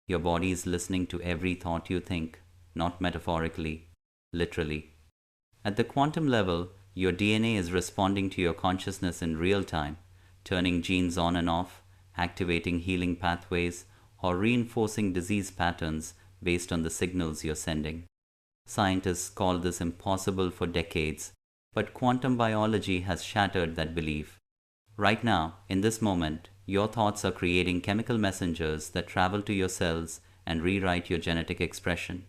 Your body is listening to every thought you think, not metaphorically, literally. At the quantum level, your DNA is responding to your consciousness in real time, turning genes on and off, activating healing pathways, or reinforcing disease patterns based on the signals you're sending. Scientists called this impossible for decades, but quantum biology has shattered that belief. Right now, in this moment, your thoughts are creating chemical messengers that travel to your cells and rewrite your genetic expression.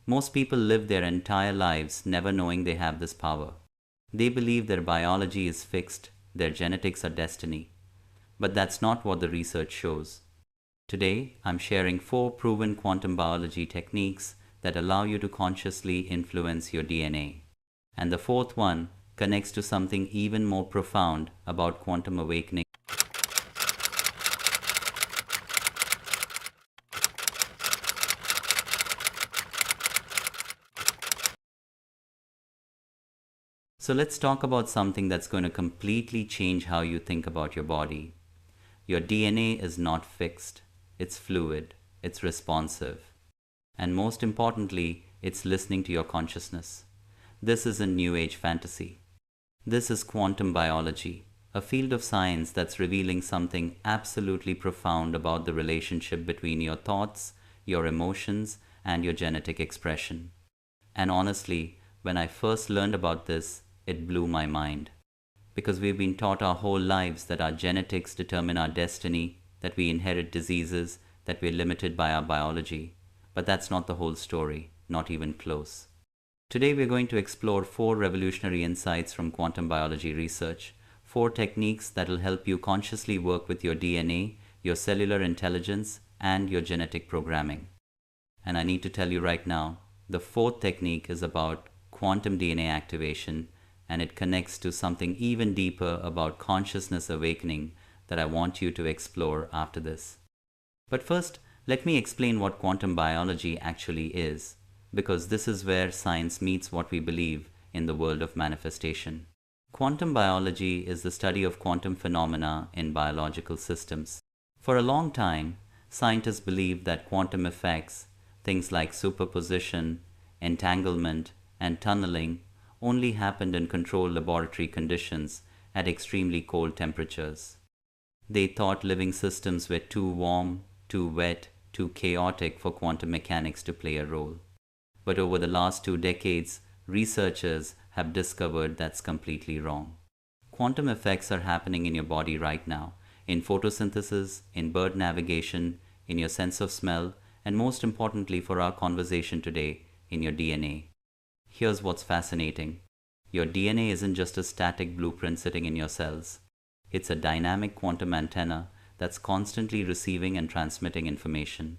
Most people live their entire lives never knowing they have this power. They believe their biology is fixed, their genetics are destiny. But that's not what the research shows. Today, I'm sharing 4 proven quantum biology techniques that allow you to consciously influence your DNA. And the fourth one connects to something even more profound about quantum awakening. So let's talk about something that's going to completely change how you think about your body. Your DNA is not fixed, it's fluid, it's responsive. And most importantly, it's listening to your consciousness. This isn't New Age fantasy. This is quantum biology, a field of science that's revealing something absolutely profound about the relationship between your thoughts, your emotions, and your genetic expression. And honestly, when I first learned about this, it blew my mind. Because we've been taught our whole lives that our genetics determine our destiny, that we inherit diseases, that we're limited by our biology. But that's not the whole story, not even close. Today we're going to explore 4 revolutionary insights from quantum biology research, 4 techniques that will help you consciously work with your DNA, your cellular intelligence, and your genetic programming. And I need to tell you right now, the 4th technique is about quantum DNA activation, and it connects to something even deeper about consciousness awakening that I want you to explore after this. But first, let me explain what quantum biology actually is, because this is where science meets what we believe in the world of manifestation. Quantum biology is the study of quantum phenomena in biological systems. For a long time, scientists believed that quantum effects, things like superposition, entanglement, and tunneling, only happened in controlled laboratory conditions at extremely cold temperatures. They thought living systems were too warm, too wet, too chaotic for quantum mechanics to play a role. But over the last 2 decades, researchers have discovered that's completely wrong. Quantum effects are happening in your body right now, in photosynthesis, in bird navigation, in your sense of smell, and most importantly for our conversation today, in your DNA. Here's what's fascinating. Your DNA isn't just a static blueprint sitting in your cells. It's a dynamic quantum antenna that's constantly receiving and transmitting information.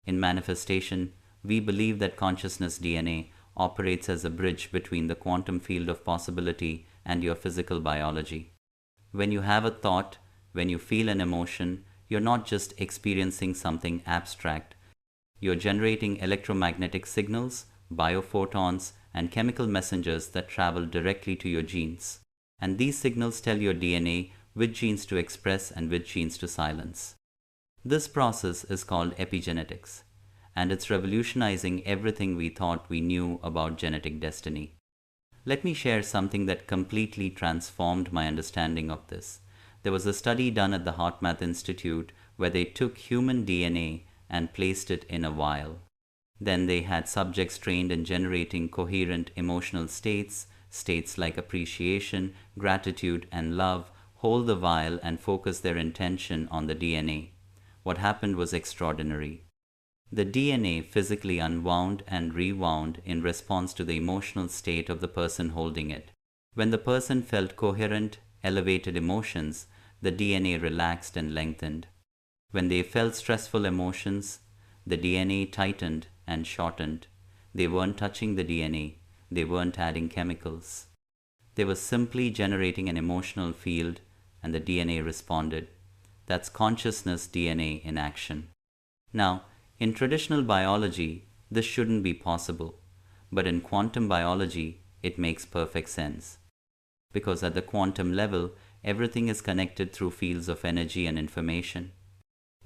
In manifestation, we believe that consciousness DNA operates as a bridge between the quantum field of possibility and your physical biology. When you have a thought, when you feel an emotion, you're not just experiencing something abstract. You're generating electromagnetic signals, biophotons, and chemical messengers that travel directly to your genes. And these signals tell your DNA which genes to express and which genes to silence. This process is called epigenetics, and it's revolutionizing everything we thought we knew about genetic destiny. Let me share something that completely transformed my understanding of this. There was a study done at the HeartMath Institute where they took human DNA and placed it in a vial. Then they had subjects trained in generating coherent emotional states, states like appreciation, gratitude, and love, hold the vial and focus their intention on the DNA. What happened was extraordinary. The DNA physically unwound and rewound in response to the emotional state of the person holding it. When the person felt coherent, elevated emotions, the DNA relaxed and lengthened. When they felt stressful emotions, the DNA tightened and shortened. They weren't touching the DNA, they weren't adding chemicals. They were simply generating an emotional field and the DNA responded. That's consciousness DNA in action. Now, in traditional biology, this shouldn't be possible, but in quantum biology, it makes perfect sense. Because at the quantum level, everything is connected through fields of energy and information.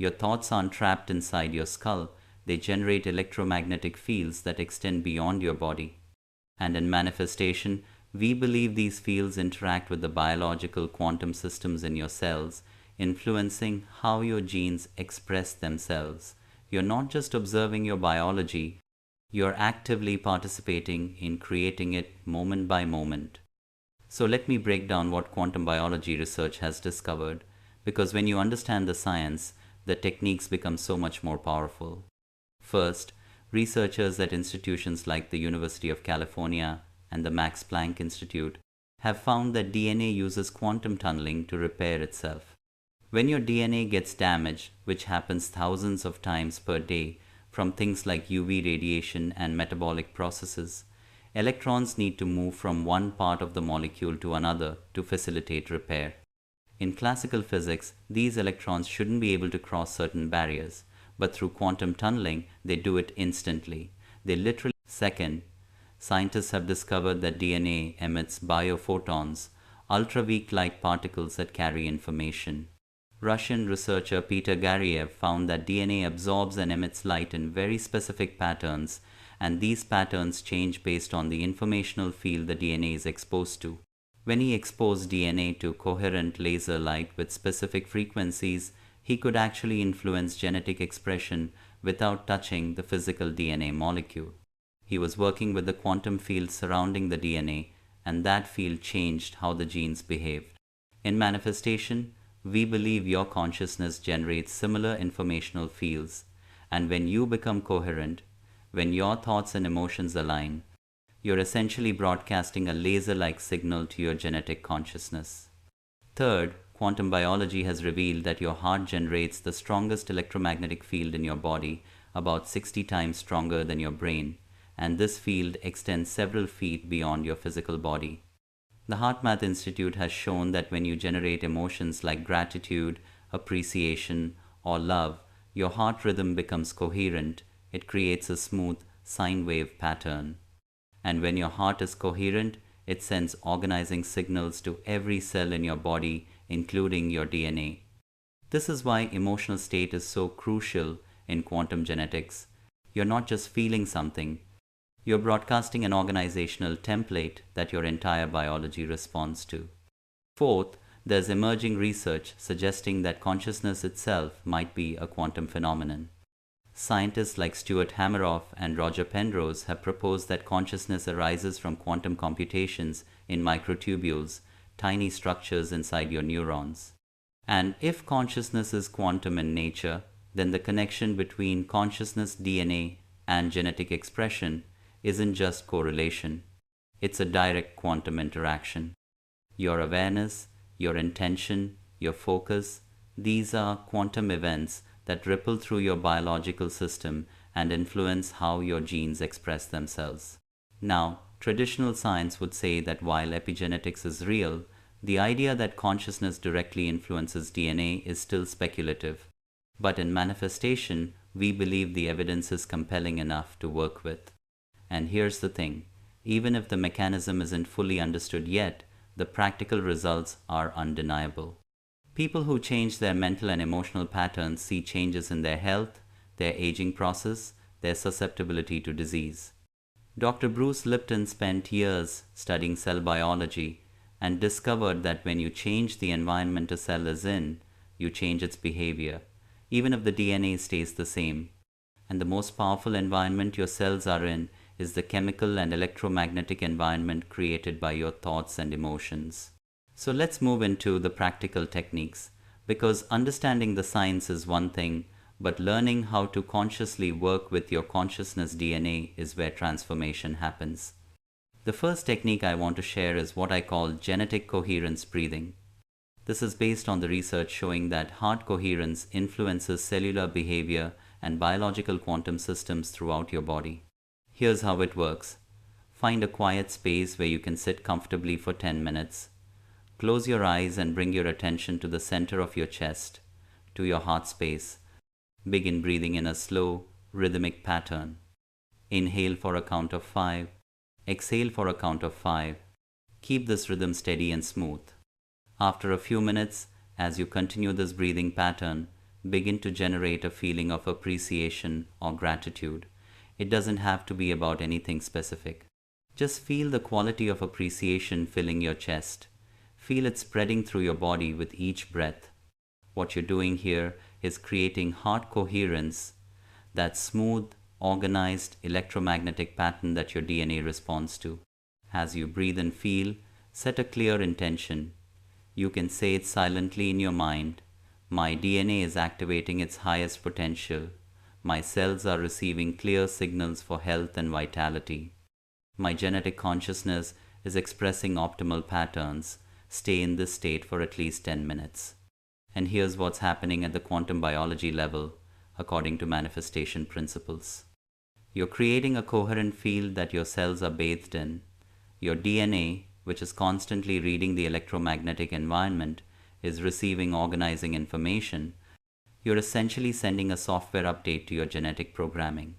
Your thoughts aren't trapped inside your skull, they generate electromagnetic fields that extend beyond your body. And in manifestation, we believe these fields interact with the biological quantum systems in your cells, influencing how your genes express themselves. You're not just observing your biology, you're actively participating in creating it moment by moment. So let me break down what quantum biology research has discovered, because when you understand the science, the techniques become so much more powerful. First, researchers at institutions like the University of California and the Max Planck Institute have found that DNA uses quantum tunneling to repair itself. When your DNA gets damaged, which happens thousands of times per day from things like UV radiation and metabolic processes, electrons need to move from one part of the molecule to another to facilitate repair. In classical physics, these electrons shouldn't be able to cross certain barriers, but through quantum tunneling, they do it instantly. They literally second. Scientists have discovered that DNA emits biophotons, ultra-weak light particles that carry information. Russian researcher Peter Gariev found that DNA absorbs and emits light in very specific patterns, and these patterns change based on the informational field the DNA is exposed to. When he exposed DNA to coherent laser light with specific frequencies, he could actually influence genetic expression without touching the physical DNA molecule. He was working with the quantum field surrounding the DNA, and that field changed how the genes behaved. In manifestation, we believe your consciousness generates similar informational fields, and when you become coherent, when your thoughts and emotions align, you're essentially broadcasting a laser-like signal to your genetic consciousness. Third, quantum biology has revealed that your heart generates the strongest electromagnetic field in your body, about 60 times stronger than your brain, and this field extends several feet beyond your physical body. The HeartMath Institute has shown that when you generate emotions like gratitude, appreciation, or love, your heart rhythm becomes coherent. It creates a smooth sine wave pattern. And when your heart is coherent, it sends organizing signals to every cell in your body, including your DNA. This is why emotional state is so crucial in quantum genetics. You're not just feeling something, you're broadcasting an organizational template that your entire biology responds to. Fourth, there's emerging research suggesting that consciousness itself might be a quantum phenomenon. Scientists like Stuart Hameroff and Roger Penrose have proposed that consciousness arises from quantum computations in microtubules, tiny structures inside your neurons. And if consciousness is quantum in nature, then the connection between consciousness DNA and genetic expression isn't just correlation, it's a direct quantum interaction. Your awareness, your intention, your focus, these are quantum events that ripple through your biological system and influence how your genes express themselves. Now, traditional science would say that while epigenetics is real, the idea that consciousness directly influences DNA is still speculative. But in manifestation, we believe the evidence is compelling enough to work with. And here's the thing, even if the mechanism isn't fully understood yet, the practical results are undeniable. People who change their mental and emotional patterns see changes in their health, their aging process, their susceptibility to disease. Dr. Bruce Lipton spent years studying cell biology and discovered that when you change the environment a cell is in, you change its behavior, even if the DNA stays the same. And the most powerful environment your cells are in is the chemical and electromagnetic environment created by your thoughts and emotions. So let's move into the practical techniques, because understanding the science is one thing, but learning how to consciously work with your consciousness DNA is where transformation happens. The first technique I want to share is what I call genetic coherence breathing. This is based on the research showing that heart coherence influences cellular behavior and biological quantum systems throughout your body. Here's how it works. Find a quiet space where you can sit comfortably for 10 minutes. Close your eyes and bring your attention to the center of your chest, to your heart space. Begin breathing in a slow, rhythmic pattern. Inhale for a count of 5. Exhale for a count of 5. Keep this rhythm steady and smooth. After a few minutes, as you continue this breathing pattern, begin to generate a feeling of appreciation or gratitude. It doesn't have to be about anything specific. Just feel the quality of appreciation filling your chest. Feel it spreading through your body with each breath. What you're doing here is creating heart coherence, that smooth, organized electromagnetic pattern that your DNA responds to. As you breathe and feel, set a clear intention. You can say it silently in your mind. My DNA is activating its highest potential. My cells are receiving clear signals for health and vitality. My genetic consciousness is expressing optimal patterns. Stay in this state for at least 10 minutes. And here's what's happening at the quantum biology level, according to manifestation principles. You're creating a coherent field that your cells are bathed in. Your DNA, which is constantly reading the electromagnetic environment, is receiving organizing information. You're essentially sending a software update to your genetic programming.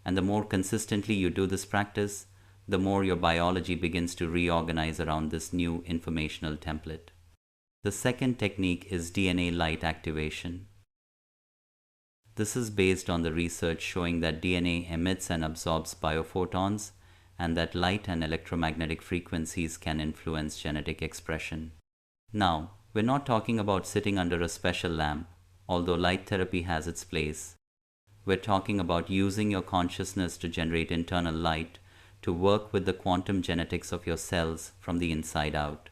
And the more consistently you do this practice, the more your biology begins to reorganize around this new informational template. The second technique is DNA light activation. This is based on the research showing that DNA emits and absorbs biophotons, and that light and electromagnetic frequencies can influence genetic expression. Now, we're not talking about sitting under a special lamp, although light therapy has its place. We're talking about using your consciousness to generate internal light to work with the quantum genetics of your cells from the inside out.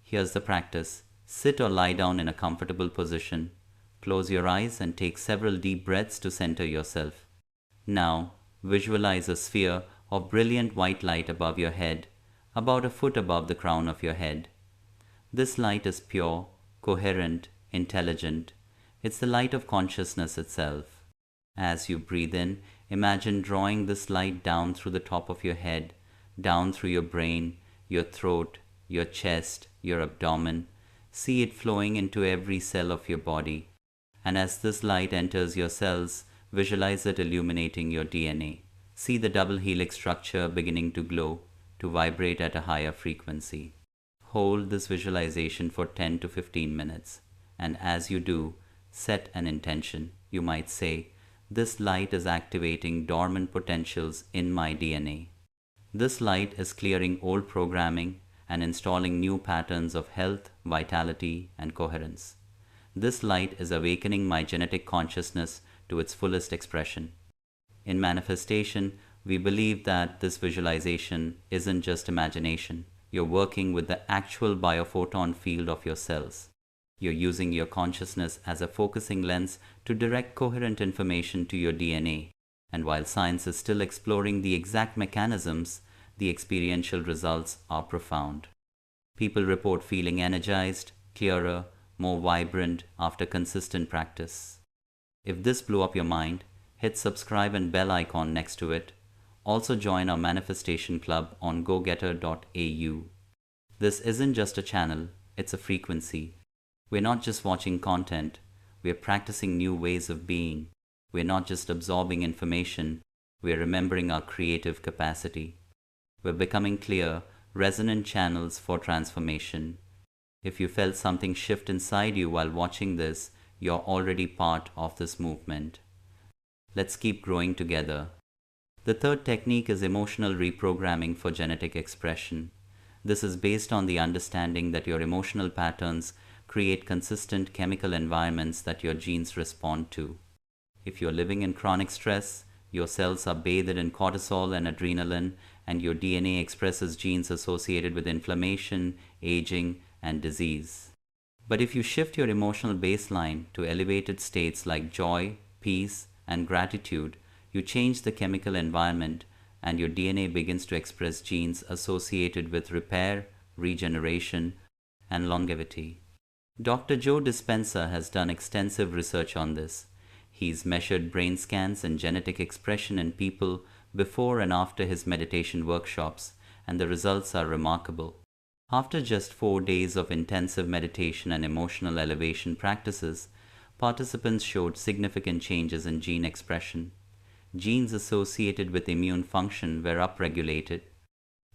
Here's the practice. Sit or lie down in a comfortable position. Close your eyes and take several deep breaths to center yourself. Now, visualize a sphere of brilliant white light above your head, about a foot above the crown of your head. This light is pure, coherent, intelligent. It's the light of consciousness itself. As you breathe in, imagine drawing this light down through the top of your head, down through your brain, your throat, your chest, your abdomen. See it flowing into every cell of your body. And as this light enters your cells, visualize it illuminating your DNA. See the double helix structure beginning to glow, to vibrate at a higher frequency. Hold this visualization for 10 to 15 minutes. And as you do, set an intention. You might say, this light is activating dormant potentials in my DNA. This light is clearing old programming and installing new patterns of health, vitality, and coherence. This light is awakening my genetic consciousness to its fullest expression. In manifestation, we believe that this visualization isn't just imagination. You're working with the actual biophoton field of your cells. You're using your consciousness as a focusing lens to direct coherent information to your DNA. And while science is still exploring the exact mechanisms, the experiential results are profound. People report feeling energized, clearer, more vibrant after consistent practice. If this blew up your mind, hit subscribe and bell icon next to it. Also join our manifestation club on gogetter.au. This isn't just a channel, it's a frequency. We're not just watching content, we're practicing new ways of being. We're not just absorbing information, we're remembering our creative capacity. We're becoming clear, resonant channels for transformation. If you felt something shift inside you while watching this, you're already part of this movement. Let's keep growing together. The third technique is emotional reprogramming for genetic expression. This is based on the understanding that your emotional patterns create consistent chemical environments that your genes respond to. If you're living in chronic stress, your cells are bathed in cortisol and adrenaline, and your DNA expresses genes associated with inflammation, aging, and disease. But if you shift your emotional baseline to elevated states like joy, peace, and gratitude, you change the chemical environment, and your DNA begins to express genes associated with repair, regeneration, and longevity. Dr. Joe Dispenza has done extensive research on this. He's measured brain scans and genetic expression in people before and after his meditation workshops, and the results are remarkable. After just 4 days of intensive meditation and emotional elevation practices, participants showed significant changes in gene expression. Genes associated with immune function were upregulated.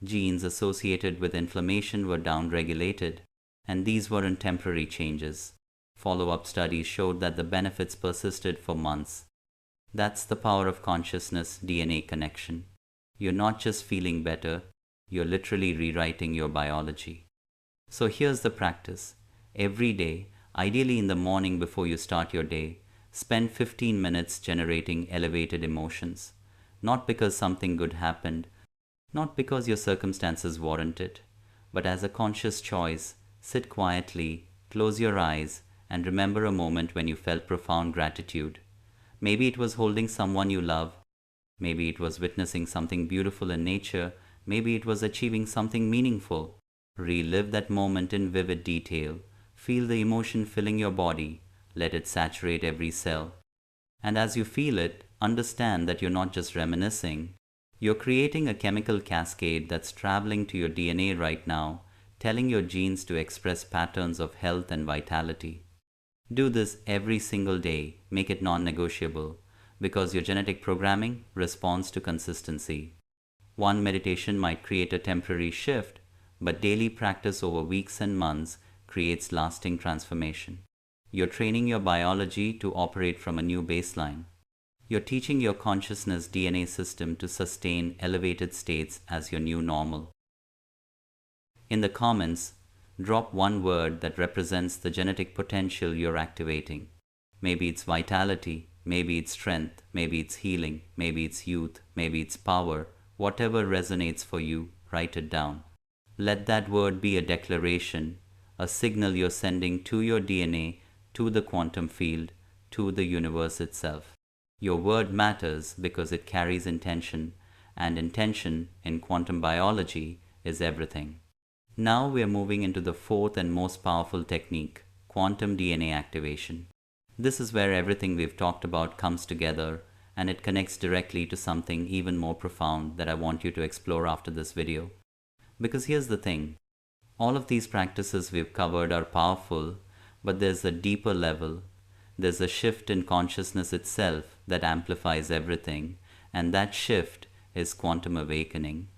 Genes associated with inflammation were downregulated, and these weren't temporary changes. Follow-up studies showed that the benefits persisted for months. That's the power of consciousness DNA connection. You're not just feeling better, you're literally rewriting your biology. So here's the practice. Every day, ideally in the morning before you start your day, spend 15 minutes generating elevated emotions. Not because something good happened, not because your circumstances warrant it, but as a conscious choice. Sit quietly, close your eyes, and remember a moment when you felt profound gratitude. Maybe it was holding someone you love. Maybe it was witnessing something beautiful in nature. Maybe it was achieving something meaningful. Relive that moment in vivid detail. Feel the emotion filling your body. Let it saturate every cell. And as you feel it, understand that you're not just reminiscing. You're creating a chemical cascade that's traveling to your DNA right now, telling your genes to express patterns of health and vitality. Do this every single day. Make it non-negotiable, because your genetic programming responds to consistency. One meditation might create a temporary shift, but daily practice over weeks and months creates lasting transformation. You're training your biology to operate from a new baseline. You're teaching your consciousness DNA system to sustain elevated states as your new normal. In the comments, drop one word that represents the genetic potential you're activating. Maybe it's vitality, maybe it's strength, maybe it's healing, maybe it's youth, maybe it's power. Whatever resonates for you, write it down. Let that word be a declaration, a signal you're sending to your DNA, to the quantum field, to the universe itself. Your word matters because it carries intention, and intention in quantum biology is everything. Now we are moving into the fourth and most powerful technique, quantum DNA activation. This is where everything we've talked about comes together, and it connects directly to something even more profound that I want you to explore after this video. Because here's the thing, all of these practices we've covered are powerful, but there's a deeper level. There's a shift in consciousness itself that amplifies everything, and that shift is quantum awakening.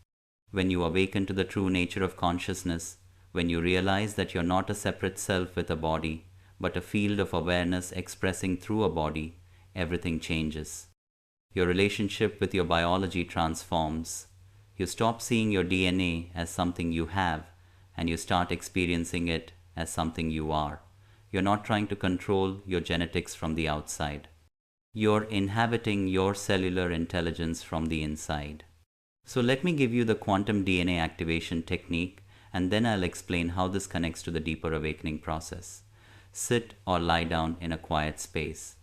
When you awaken to the true nature of consciousness, when you realize that you're not a separate self with a body, but a field of awareness expressing through a body, everything changes. Your relationship with your biology transforms. You stop seeing your DNA as something you have, and you start experiencing it as something you are. You're not trying to control your genetics from the outside. You're inhabiting your cellular intelligence from the inside. So let me give you the quantum DNA activation technique, and then I'll explain how this connects to the deeper awakening process. Sit or lie down in a quiet space.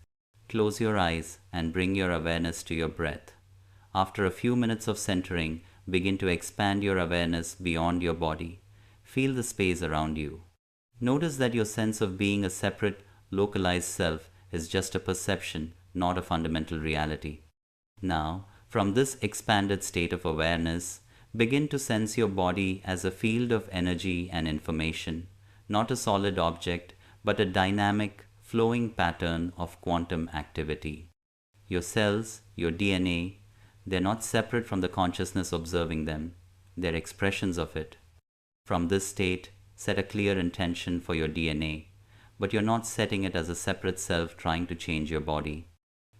Close your eyes and bring your awareness to your breath. After a few minutes of centering, begin to expand your awareness beyond your body. Feel the space around you. Notice that your sense of being a separate, localized self is just a perception, not a fundamental reality. Now, from this expanded state of awareness, begin to sense your body as a field of energy and information, not a solid object, but a dynamic, flowing pattern of quantum activity. Your cells, your DNA, they're not separate from the consciousness observing them. They're expressions of it. From this state, set a clear intention for your DNA, but you're not setting it as a separate self trying to change your body.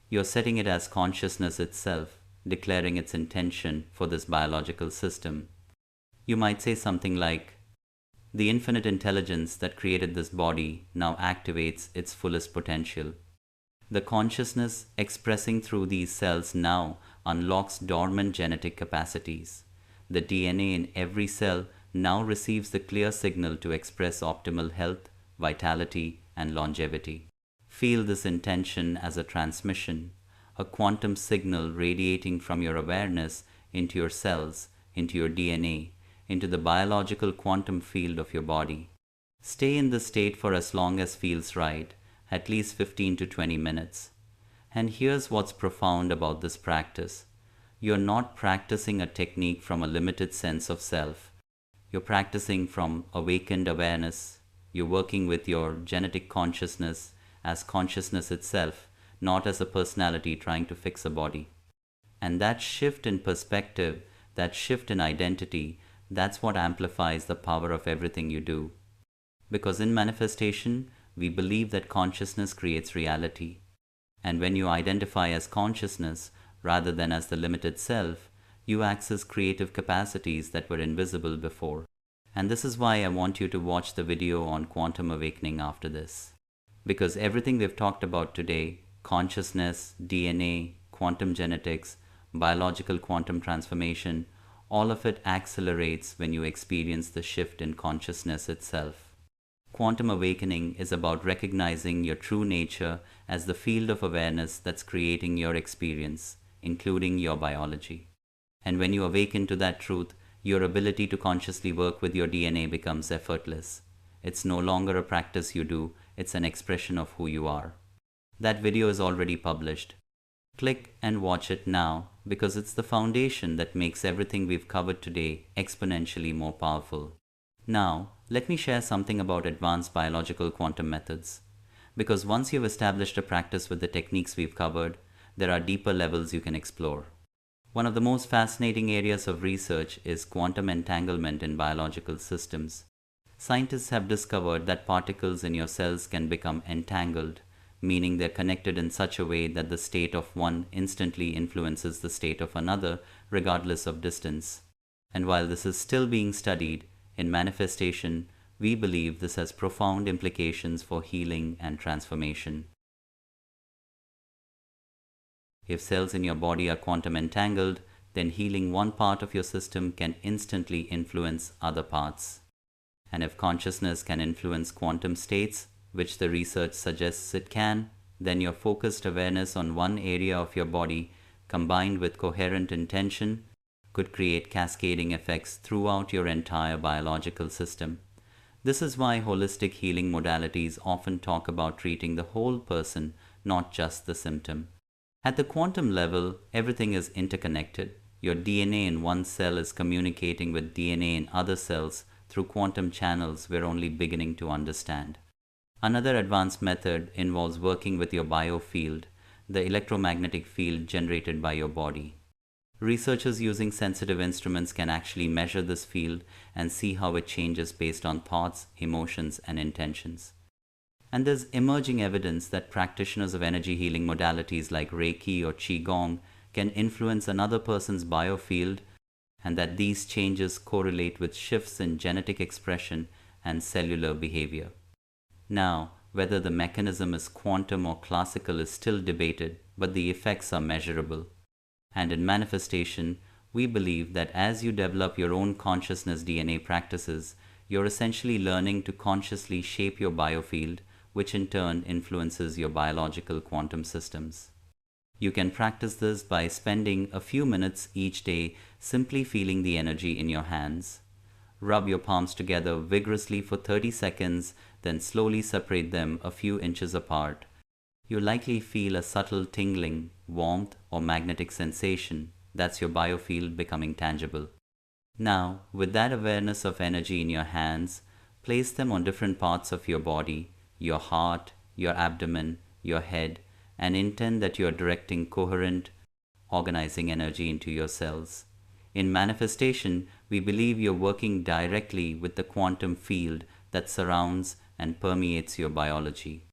You're setting it as consciousness itself, declaring its intention for this biological system. You might say something like, the infinite intelligence that created this body now activates its fullest potential. The consciousness expressing through these cells now unlocks dormant genetic capacities. The DNA in every cell now receives the clear signal to express optimal health, vitality, and longevity. Feel this intention as a transmission, a quantum signal radiating from your awareness into your cells, into your DNA, into the biological quantum field of your body. Stay in this state for as long as feels right, at least 15 to 20 minutes. And here's what's profound about this practice. You're not practicing a technique from a limited sense of self. You're practicing from awakened awareness. You're working with your genetic consciousness as consciousness itself, not as a personality trying to fix a body. And that shift in perspective, that shift in identity, that's what amplifies the power of everything you do. Because in manifestation, we believe that consciousness creates reality. And when you identify as consciousness rather than as the limited self, you access creative capacities that were invisible before. And this is why I want you to watch the video on quantum awakening after this. Because everything we've talked about today, consciousness, DNA, quantum genetics, biological quantum transformation, all of it accelerates when you experience the shift in consciousness itself. Quantum awakening is about recognizing your true nature as the field of awareness that's creating your experience, including your biology. And when you awaken to that truth, your ability to consciously work with your DNA becomes effortless. It's no longer a practice you do, it's an expression of who you are. That video is already published. Click and watch it now because it's the foundation that makes everything we've covered today exponentially more powerful. Now, let me share something about advanced biological quantum methods. Because once you've established a practice with the techniques we've covered, there are deeper levels you can explore. One of the most fascinating areas of research is quantum entanglement in biological systems. Scientists have discovered that particles in your cells can become entangled, meaning they're connected in such a way that the state of one instantly influences the state of another, regardless of distance. And while this is still being studied, in manifestation, we believe this has profound implications for healing and transformation. If cells in your body are quantum entangled, then healing one part of your system can instantly influence other parts. And if consciousness can influence quantum states, which the research suggests it can, then your focused awareness on one area of your body, combined with coherent intention, could create cascading effects throughout your entire biological system. This is why holistic healing modalities often talk about treating the whole person, not just the symptom. At the quantum level, everything is interconnected. Your DNA in one cell is communicating with DNA in other cells through quantum channels we're only beginning to understand. Another advanced method involves working with your biofield, the electromagnetic field generated by your body. Researchers using sensitive instruments can actually measure this field and see how it changes based on thoughts, emotions, and intentions. And there's emerging evidence that practitioners of energy healing modalities like Reiki or Qigong can influence another person's biofield, and that these changes correlate with shifts in genetic expression and cellular behavior. Now, whether the mechanism is quantum or classical is still debated, but the effects are measurable. And in manifestation, we believe that as you develop your own consciousness DNA practices, you're essentially learning to consciously shape your biofield, which in turn influences your biological quantum systems. You can practice this by spending a few minutes each day simply feeling the energy in your hands. Rub your palms together vigorously for 30 seconds, then slowly separate them a few inches apart. You'll likely feel a subtle tingling, warmth, or magnetic sensation. That's your biofield becoming tangible. Now, with that awareness of energy in your hands, place them on different parts of your body, your heart, your abdomen, your head, and intend that you're directing coherent, organizing energy into your cells. In manifestation, we believe you're working directly with the quantum field that surrounds and permeates your biology.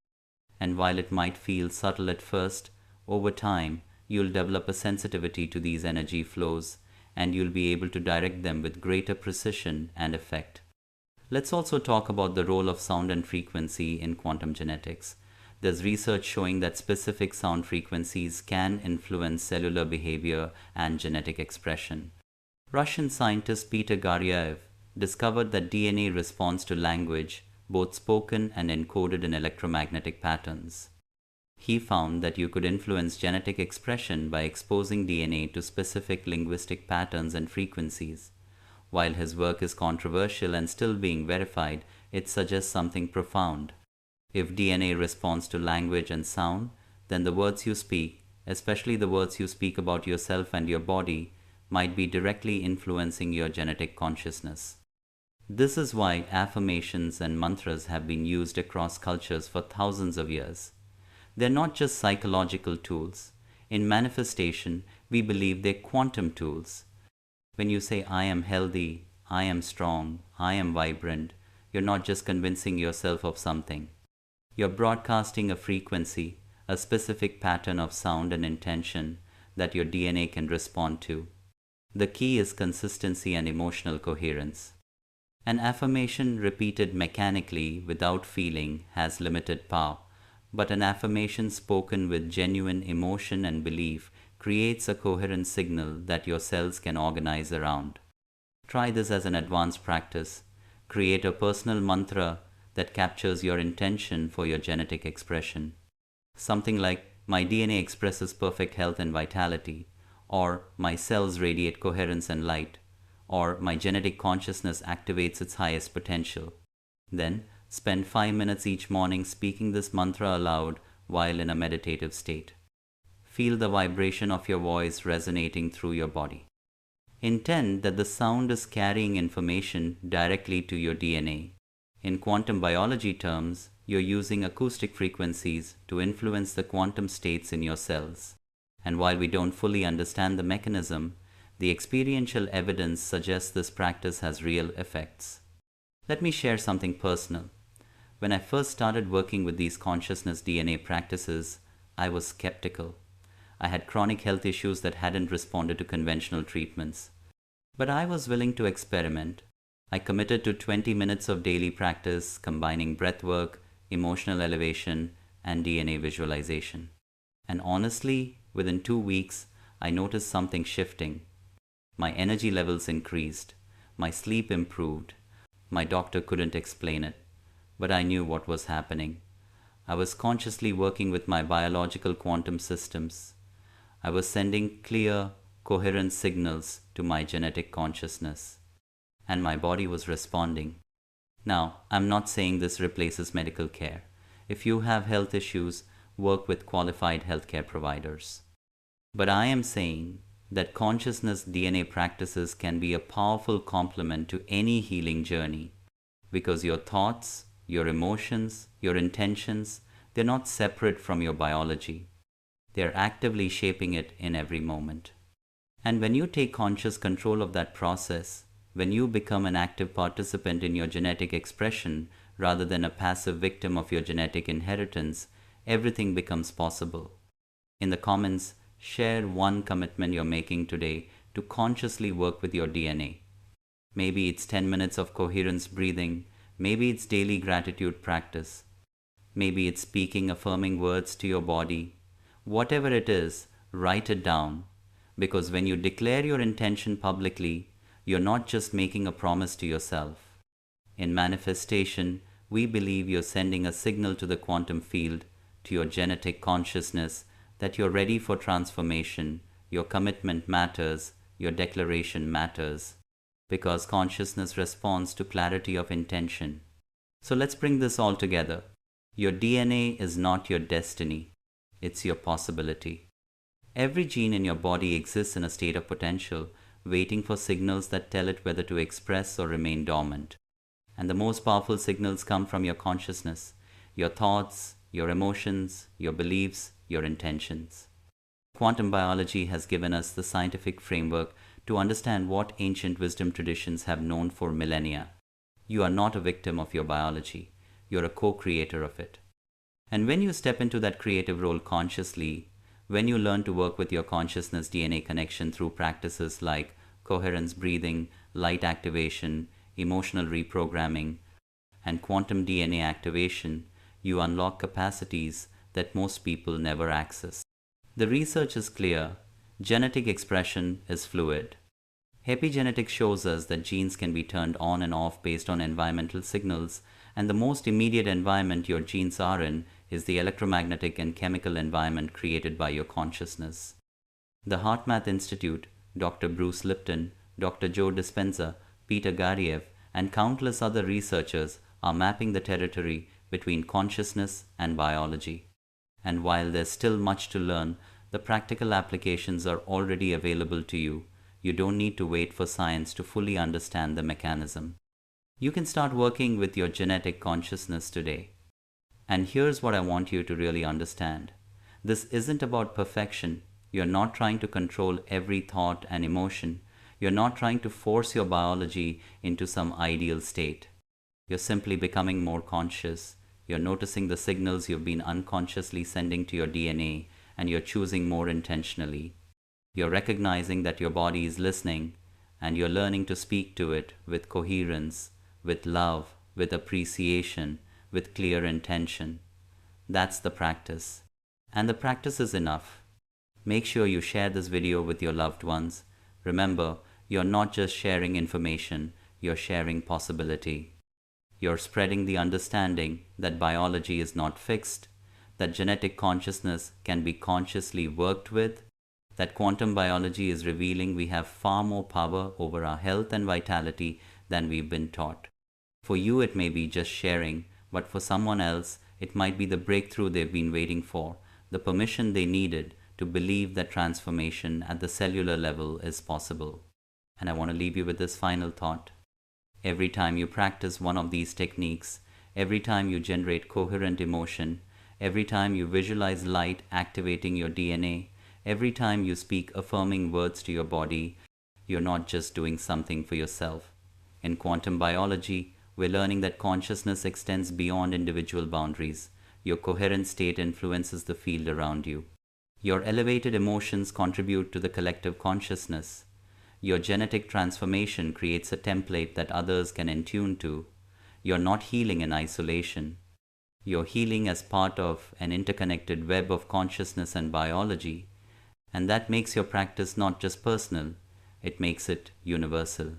And while it might feel subtle at first, over time, you'll develop a sensitivity to these energy flows, and you'll be able to direct them with greater precision and effect. Let's also talk about the role of sound and frequency in quantum genetics. There's research showing that specific sound frequencies can influence cellular behavior and genetic expression. Russian scientist Peter Garyaev discovered that DNA responds to language, both spoken and encoded in electromagnetic patterns. He found that you could influence genetic expression by exposing DNA to specific linguistic patterns and frequencies. While his work is controversial and still being verified, it suggests something profound. If DNA responds to language and sound, then the words you speak, especially the words you speak about yourself and your body, might be directly influencing your genetic consciousness. This is why affirmations and mantras have been used across cultures for thousands of years. They're not just psychological tools. In manifestation, we believe they're quantum tools. When you say, I am healthy, I am strong, I am vibrant, you're not just convincing yourself of something. You're broadcasting a frequency, a specific pattern of sound and intention that your DNA can respond to. The key is consistency and emotional coherence. An affirmation repeated mechanically without feeling has limited power, but an affirmation spoken with genuine emotion and belief creates a coherent signal that your cells can organize around. Try this as an advanced practice. Create a personal mantra that captures your intention for your genetic expression. Something like, "My DNA expresses perfect health and vitality," or "My cells radiate coherence and light," or "My genetic consciousness activates its highest potential." Then, spend 5 minutes each morning speaking this mantra aloud while in a meditative state. Feel the vibration of your voice resonating through your body. Intend that the sound is carrying information directly to your DNA. In quantum biology terms, you're using acoustic frequencies to influence the quantum states in your cells. And while we don't fully understand the mechanism, the experiential evidence suggests this practice has real effects. Let me share something personal. When I first started working with these consciousness DNA practices, I was skeptical. I had chronic health issues that hadn't responded to conventional treatments. But I was willing to experiment. I committed to 20 minutes of daily practice combining breath work, emotional elevation, and DNA visualization. And honestly, within 2 weeks, I noticed something shifting. My energy levels increased. My sleep improved. My doctor couldn't explain it, but I knew what was happening. I was consciously working with my biological quantum systems. I was sending clear, coherent signals to my genetic consciousness, and my body was responding. Now, I'm not saying this replaces medical care. If you have health issues, work with qualified healthcare providers. But I am saying that consciousness DNA practices can be a powerful complement to any healing journey, because your thoughts, your emotions, your intentions, they're not separate from your biology. They're actively shaping it in every moment. And when you take conscious control of that process, when you become an active participant in your genetic expression rather than a passive victim of your genetic inheritance, everything becomes possible. In the comments, share one commitment you're making today to consciously work with your DNA. Maybe it's 10 minutes of coherence breathing, maybe it's daily gratitude practice, maybe it's speaking affirming words to your body. Whatever it is, write it down, because when you declare your intention publicly, you're not just making a promise to yourself. In manifestation, we believe you're sending a signal to the quantum field, to your genetic consciousness, that you're ready for transformation, your commitment matters, your declaration matters, because consciousness responds to clarity of intention. So let's bring this all together. Your DNA is not your destiny, it's your possibility. Every gene in your body exists in a state of potential, waiting for signals that tell it whether to express or remain dormant. And the most powerful signals come from your consciousness, your thoughts, your emotions, your beliefs, your intentions. Quantum biology has given us the scientific framework to understand what ancient wisdom traditions have known for millennia. You are not a victim of your biology. You're a co-creator of it. And when you step into that creative role consciously, when you learn to work with your consciousness DNA connection through practices like coherence breathing, light activation, emotional reprogramming, and quantum DNA activation, you unlock capacities that most people never access. The research is clear. Genetic expression is fluid. Epigenetics shows us that genes can be turned on and off based on environmental signals, and the most immediate environment your genes are in is the electromagnetic and chemical environment created by your consciousness. The HeartMath Institute, Dr. Bruce Lipton, Dr. Joe Dispenza, Peter Garriev, and countless other researchers are mapping the territory between consciousness and biology. And while there's still much to learn, the practical applications are already available to you. You don't need to wait for science to fully understand the mechanism. You can start working with your genetic consciousness today. And here's what I want you to really understand. This isn't about perfection. You're not trying to control every thought and emotion. You're not trying to force your biology into some ideal state. You're simply becoming more conscious. You're noticing the signals you've been unconsciously sending to your DNA, and you're choosing more intentionally. You're recognizing that your body is listening, and you're learning to speak to it with coherence, with love, with appreciation, with clear intention. That's the practice. And the practice is enough. Make sure you share this video with your loved ones. Remember, you're not just sharing information, you're sharing possibility. You're spreading the understanding that biology is not fixed, that genetic consciousness can be consciously worked with, that quantum biology is revealing we have far more power over our health and vitality than we've been taught. For you, it may be just sharing, but for someone else, it might be the breakthrough they've been waiting for, the permission they needed to believe that transformation at the cellular level is possible. And I want to leave you with this final thought. Every time you practice one of these techniques, every time you generate coherent emotion, every time you visualize light activating your DNA, every time you speak affirming words to your body, you're not just doing something for yourself. In quantum biology, we're learning that consciousness extends beyond individual boundaries. Your coherent state influences the field around you. Your elevated emotions contribute to the collective consciousness. Your genetic transformation creates a template that others can attune to. You're not healing in isolation. You're healing as part of an interconnected web of consciousness and biology. And that makes your practice not just personal, it makes it universal.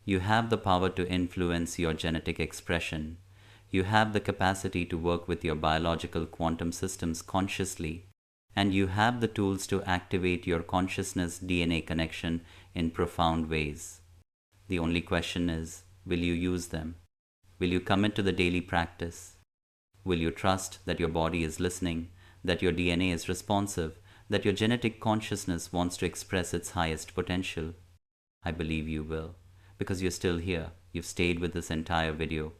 You have the power to influence your genetic expression. You have the capacity to work with your biological quantum systems consciously. And you have the tools to activate your consciousness DNA connection in profound ways. The only question is, will you use them? Will you commit to the daily practice? Will you trust that your body is listening, that your DNA is responsive, that your genetic consciousness wants to express its highest potential? I believe you will, because you're still here. You've stayed with this entire video.